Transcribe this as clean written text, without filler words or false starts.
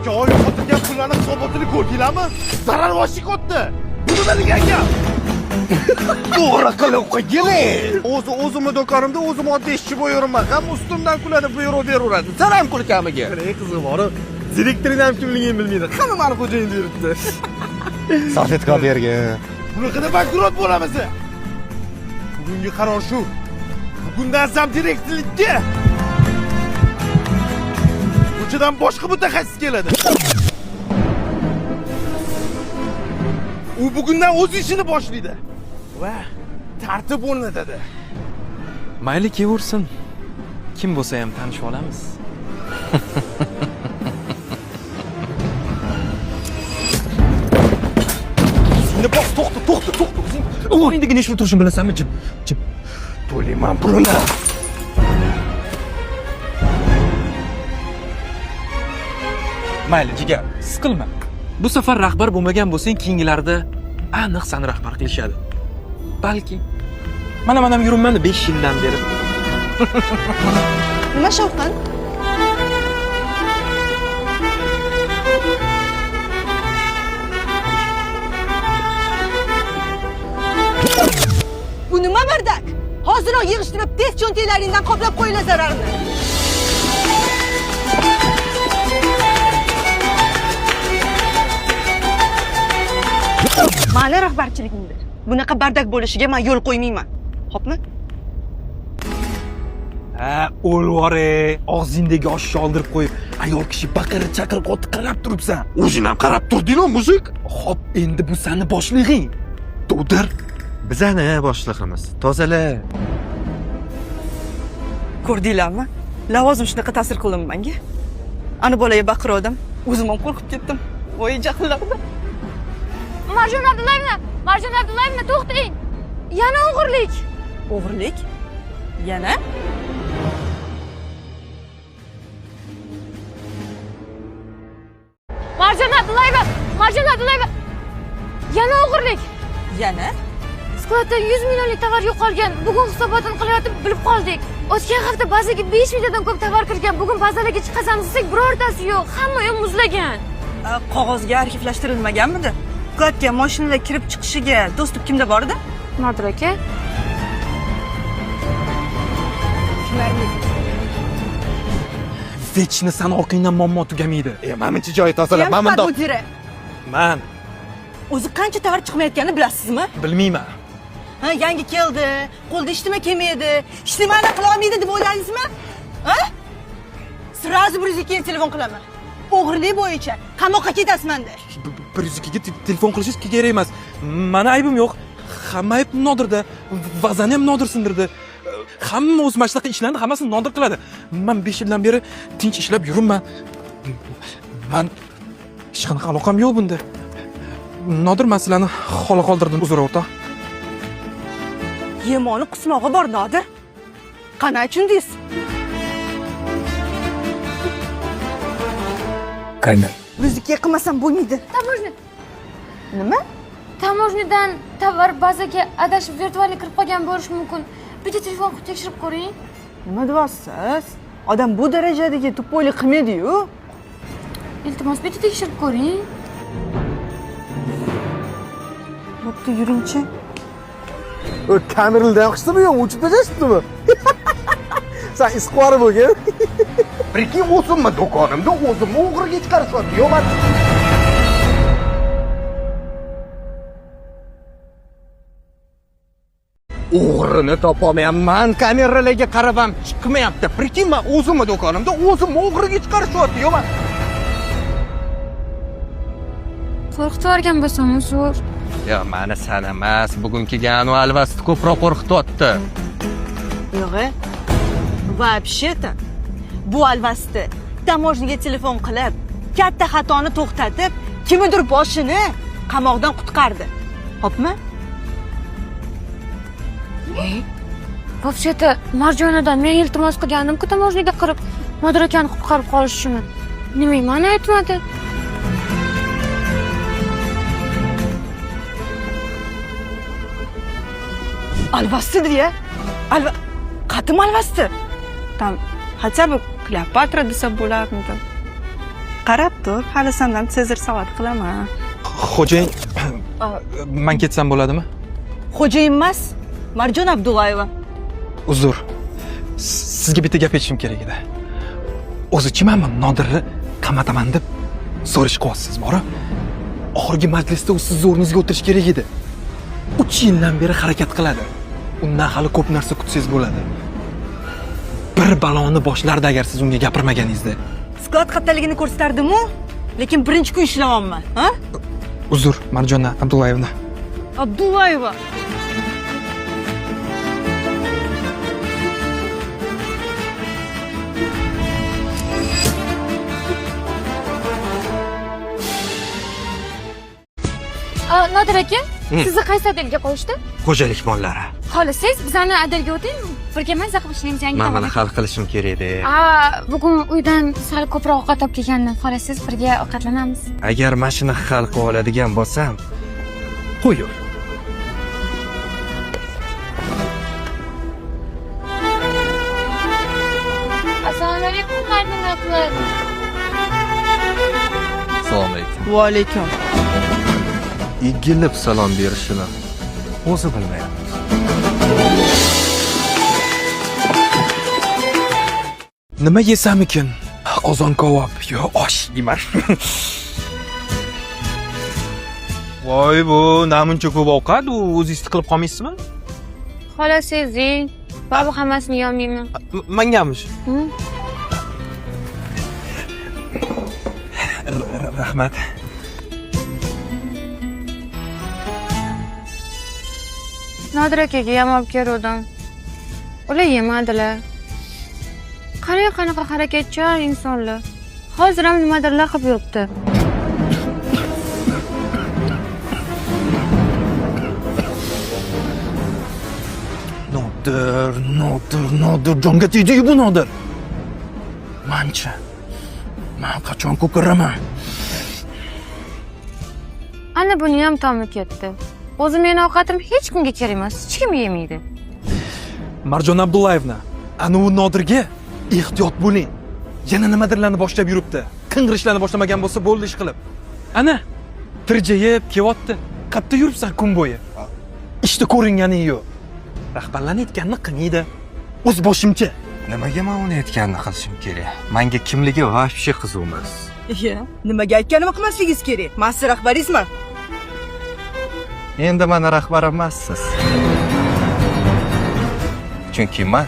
2 oy yo'qotilgan pullarning hisobotini ko'rdinglarmi? Zarar oshib ketdi. Bu nima degan gap? To'g'ri qilib qo'ying. O'zimni do'konimda o'zim oddiy ishchi bo'laverman. Ham ustimdan kuladi, buyruq beraveradi. Sen ham kul kamiga. Ey qizim bor. Direktoring ham kimligini bilmaydi. Hamma meni xo'jayin deyapti. Salfetka bergin. Bunaqada bankrot bo'lamiz. Bugungi qaror shu. Bugundan ham direktorlikka ko'chadan boshqa mutaxassis keladi. U bugundan o'z ishini boshlaydi va tartib o'rnatadi. Mayli kelaversin. Kim bo'lsa ham tanishib olamiz. Seni bos, to'xta. O'yindigina ish turishini bilasanmi? Jim. To'layman pulini. Mayli jigar, siqilma. Bu safar rahbar bo'lmagan bo'lsang, keyingilarda aniq seni rahbar qilishadi. Balki mana yuribman 5 yildan beri. Nima shovqin? Bu nima bardak? Hoziroq yig'ishtirib, tez cho'ntaklaringdan qoplab qo'yinglar zararni. Ma'na rahbarchiligingdir. Bunaqa bardak bo'lishiga men yo'l qo'ymayman. Xo'pmi? Ha, o'lvore, og'zingdagi oshni oldirib qo'yib, ayol kishi baqirib chaqirib o'tib qarab turibsan. O'zing ham qarab turding-ku, muzik. Xo'p, endi bu seni boshlig'ing. To'dir. Bizani boshlig'imiz. Tozala. Ko'rdinglarmi? Lavozim shunaqa ta'sir qildimi menga? Ana bolaga baqirdim. O'zim ham qo'rqib ketdim. Voy jahllarim. Marjon Abdullayevna, to'xtang. Yana o'g'irlik. O'g'irlik? Yana? Marjon Abdullayeva. Yana o'g'irlik. Yana? Skladda 100 millionlik tovar yo'qolgan. Bugun hisobotini qilayotib bilib qoldik. O'tgan hafta bazaga 5 milliondan ko'p tovar kirgan. Bugun bazalarga chiqasamiz desak, birortasi yo'q. Hamma ham muzlagan. Qog'ozga arxivlashtirilmaganmidi? Skladga mashinalar kirib chiqishiga dostуп kimda bor edi? Nodir aka. Vechni sani orqangdan muammo tugamaydi. Menimcha joyi tozalab, men bundoq. Mudira. Men O'zi qancha tovar chiqmayotganini bilasizmi? bilmayman. Ha, yangi keldi. Qo'lda ishlama kelmaydi. Ishlamani qila olmaydi deb o'ylaysizmi? Ha? Sразу 102 ga telefon qilaman. O'g'irlik bo'yicha qamoqqa ketasiz menda. 102 ga telefon qilishingiz kerak emas. Meni aybim yo'q. Hamma ayb Nodirda. Vazani ham Nodir sindirdi. Hamma o'z mashlaqa ishlarni hammasini Nodir qiladi. Men 5 yildan beri tinch ishlab yuribman. Men hech qanaqa aloqam yo'q bunda. Nodir masalani xola qoldirdim, uzr o'rtoq. Yemoni qismog'i bor Nodir. Qanday tushundingiz? Qaynan. Bizga qilmasam bo'lmaydi. Tamojna. Nima? Tamojnadan tovar bazaga adashib virtualga kirib qolgan bo'lishi mumkin. Bitta telefon qilib tekshirib ko'ring. Nima deyapsiz? Odam bu darajadagi tupoylik qilmaydi-yu. Iltimos, bitta tekshirib ko'ring. Bo'pti, yuringchi. O kameralda yoqishdimi yo'q, o'chib tashlashibdimi? Sen isqori bo'lgan. Prikin o'zimmi do'konimda o'zimni o'g'riga chiqarishyapti. Yo'q, men o'g'rini topolmayapman. Kameralarga qarab ham chiqmayapti. Prikin, men o'zimmi do'konimda o'zimni o'g'riga chiqarishyapti. Yo'q, men Qo'rqitib yuborgan bo'lsam uzr. Yo, meni san emas, bugun kelgan u alvasti ko'proq qo'rqityapti. Yo'q. Вообще-то bu alvasti tamoshniga telefon qilib, katta xatoni to'xtatib, kimnidir boshini qamoqdan qutqardi. Xo'pmi? Вообще-то Marjonadan men iltimos qilgandim-ku tamojnaga qirib, Nodir akani qutqarib qolishini. Nima meni aytmadi? Alvasti diye. Qatim alvasti. Там хотя бы Kleopatra desa bo'larmidi. qarab tur, hali sendan sezir savat qilaman. Xo'jayin, men ketsam bo'ladimi? Xo'jayin emas, Marjon Abdullayeva. Uzr. Sizga bitta gap aytishim kerak edi. O'zichi men Nodirni qamataman deb so'rish qilyapsiz, bora? Oxirgi majlisda u siz o'rningizga o'tirish kerak edi. 3 yildan beri harakat qiladi. Undan hali ko'p narsa kutsangiz bo'ladi. Bir baloni boshlardi agar siz unga gapirmaganingizda. Sklad kattaligini ko'rsatardim-u, lekin birinchi kun ishlamayapman, ha? Uzr, Marjona Abdullayevna. Abdullayeva. Nodir aka, sizni qaysi odamga qo'yishdi? Xo'jalik mollari. Xohlasangiz bizani adalga o'ting, birga maza qilishimiz yangi Men tomon. buni hal qilishim kerak edi. Bugun uydan sal ko'proq ovqat olib kelgandim. Xohlasangiz birga ovqatlanamiz. Agar mashina hal qilib oladigan bo'lsam, qo'ying. Assalomu alaykum, Marjon aka. Assalomu alaykum. Va alaykum. Egilib salom berishini o'zi bilmayapti. Nima yesam ekan? Qozon kabob yo osh deyman. Voy bu namuncha ko'p ovqat, o'zingiz qilib qolmaysizmi? Xohlasangiz yeng. Ba'zi hammasini yeyolmayman. Mangamish. Rahmat. Nodir akaga ham olib keldim. Ular yemadilar. Qarang qanaqa harakatchan insonlar. Hozir ham nimadirlar qilib yuribdi. Nodir, jonga tegdi bu Nodir. Mancha. Men qachon ko'kiraman? Ana buni ham tomi ketdi. O'zi meni ovqatim hech kimga kerak emas, hech kim yemaydi. Marjon Abdullayevna, ana u Nodirga ehtiyot bo'ling. Yana nimadirlarni boshlab yuribdi. Qing'irishlarni boshlamagan bo'lsa bo'ldi ish qilib. Ana, tirjayib kelyapti. Qayerda yuribsan kun bo'yi? Ishda ko'ringaning yo'q. Rahbarlarning aytganini qilmaydi. O'z boshimcha. Nimaga men uni aytganini qilishim kerak? Menga kimligi vahshiy qiziq emas. Nimaga aytganimni qilmasligingiz kerak. Men siz rahbaringizman. Endi mana rahbar emassiz. Chunki men